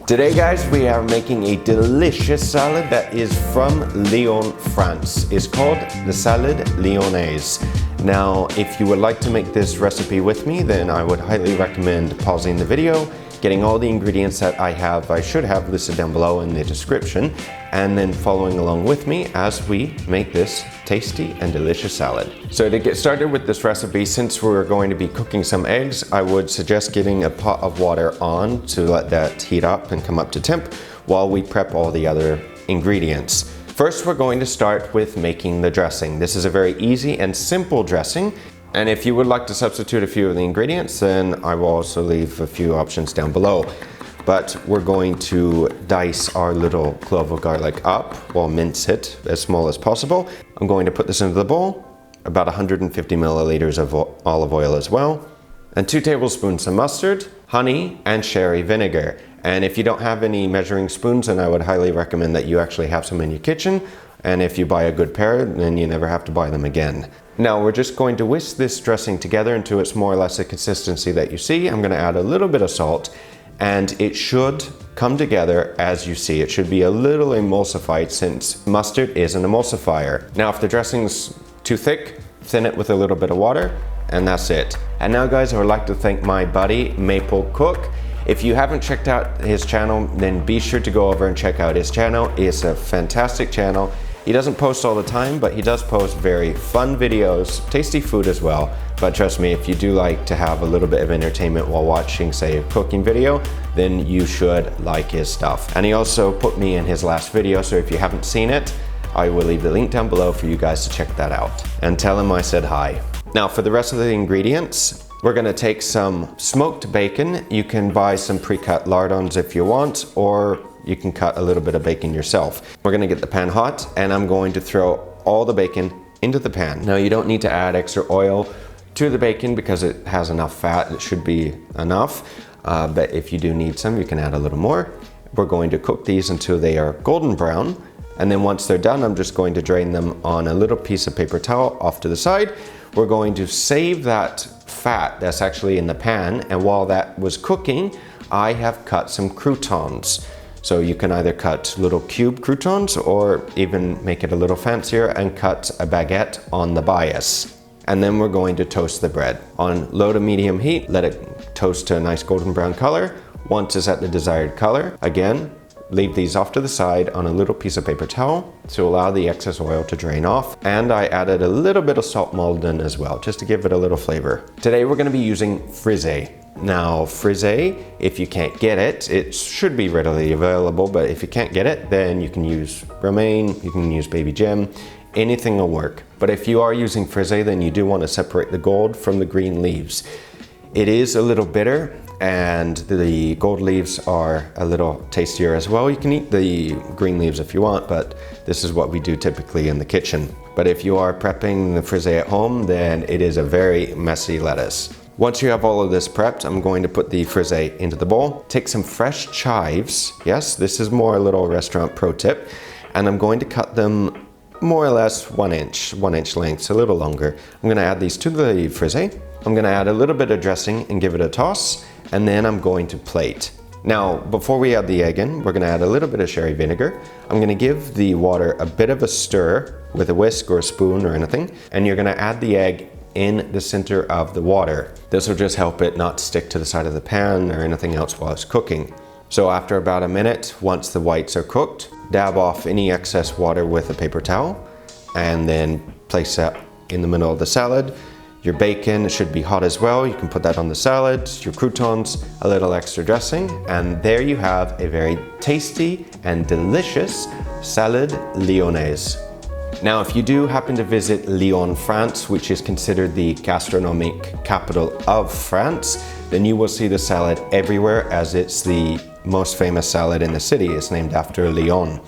Today guys, we are making a delicious salad that is from Lyon, France. It's called the Salade Lyonnaise. Now, if you would like to make this recipe with me, then I would highly recommend pausing the video, getting all the ingredients that I should have listed down below in the description, and then following along with me as we make this tasty and delicious salad. So to get started with this recipe, since we're going to be cooking some eggs, I would suggest getting a pot of water on to let that heat up and come up to temp while we prep all the other ingredients. First, we're going to start with making the dressing. This is a very easy and simple dressing. And if you would like to substitute a few of the ingredients, then I will also leave a few options down below. But we're going to dice our little clove of garlic up, or mince it as small as possible. I'm going to put this into the bowl, about 150 milliliters of olive oil as well, and 2 tablespoons of mustard, honey, and sherry vinegar. And if you don't have any measuring spoons, then I would highly recommend that you actually have some in your kitchen. And if you buy a good pair, then you never have to buy them again. Now we're just going to whisk this dressing together until it's more or less the consistency that you see. I'm going to add a little bit of salt, and it should come together as you see. It should be a little emulsified since mustard is an emulsifier. Now if the dressing's too thick, thin it with a little bit of water, and that's it. And now guys, I would like to thank my buddy Maplecook. If you haven't checked out his channel, then be sure to go over and check out his channel. It's a fantastic channel. He doesn't post all the time, but he does post very fun videos, tasty food as well. But trust me, if you do like to have a little bit of entertainment while watching, say, a cooking video, then you should like his stuff. And he also put me in his last video, so if you haven't seen it, I will leave the link down below for you guys to check that out. And tell him I said hi. Now for the rest of the ingredients, we're gonna take some smoked bacon. You can buy some pre-cut lardons if you want, or you can cut a little bit of bacon yourself. We're gonna get the pan hot, and I'm going to throw all the bacon into the pan. Now you don't need to add extra oil to the bacon because it has enough fat. It should be enough, but if you do need some, you can add a little more. We're going to cook these until they are golden brown, and then once they're done, I'm just going to drain them on a little piece of paper towel off to the side. We're going to save that fat that's actually in the pan, and while that was cooking, I have cut some croutons. So you can either cut little cube croutons or even make it a little fancier and cut a baguette on the bias. And then we're going to toast the bread. On low to medium heat, let it toast to a nice golden brown color. Once it's at the desired color, again, leave these off to the side on a little piece of paper towel to allow the excess oil to drain off. And I added a little bit of salt Maldon as well, just to give it a little flavor. Today we're gonna be using frisee. Now frisee, if you can't get it, it should be readily available, but if you can't get it, then you can use romaine, you can use baby gem, anything will work. But if you are using frisee, then you do want to separate the gold from the green leaves. It is a little bitter, and the gold leaves are a little tastier as well. You can eat the green leaves if you want, but this is what we do typically in the kitchen. But if you are prepping the frisee at home, then it is a very messy lettuce. Once you have all of this prepped, I'm going to put the frisee into the bowl. Take some fresh chives. Yes, this is more a little restaurant pro tip. And I'm going to cut them more or less 1 inch lengths, a little longer. I'm gonna add these to the frisee. I'm gonna add a little bit of dressing and give it a toss, and then I'm going to plate. Now, before we add the egg in, we're gonna add a little bit of sherry vinegar. I'm gonna give the water a bit of a stir with a whisk or a spoon or anything, and you're gonna add the egg in the center of the water. This will just help it not stick to the side of the pan or anything else while it's cooking. So after about a minute, once the whites are cooked, dab off any excess water with a paper towel, and then place that in the middle of the salad. Your bacon should be hot as well. You can put that on the salad, your croutons, a little extra dressing, and there you have a very tasty and delicious Salade Lyonnaise. Now, if you do happen to visit Lyon, France, which is considered the gastronomic capital of France, then you will see the salad everywhere, as it's the most famous salad in the city. It's named after Lyon.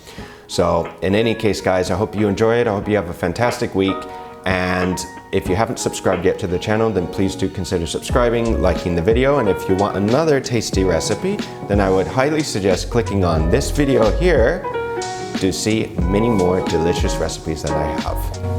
So in any case, guys, I hope you enjoy it. I hope you have a fantastic week. And if you haven't subscribed yet to the channel, then please do consider subscribing, liking the video. And if you want another tasty recipe, then I would highly suggest clicking on this video here to see many more delicious recipes that I have.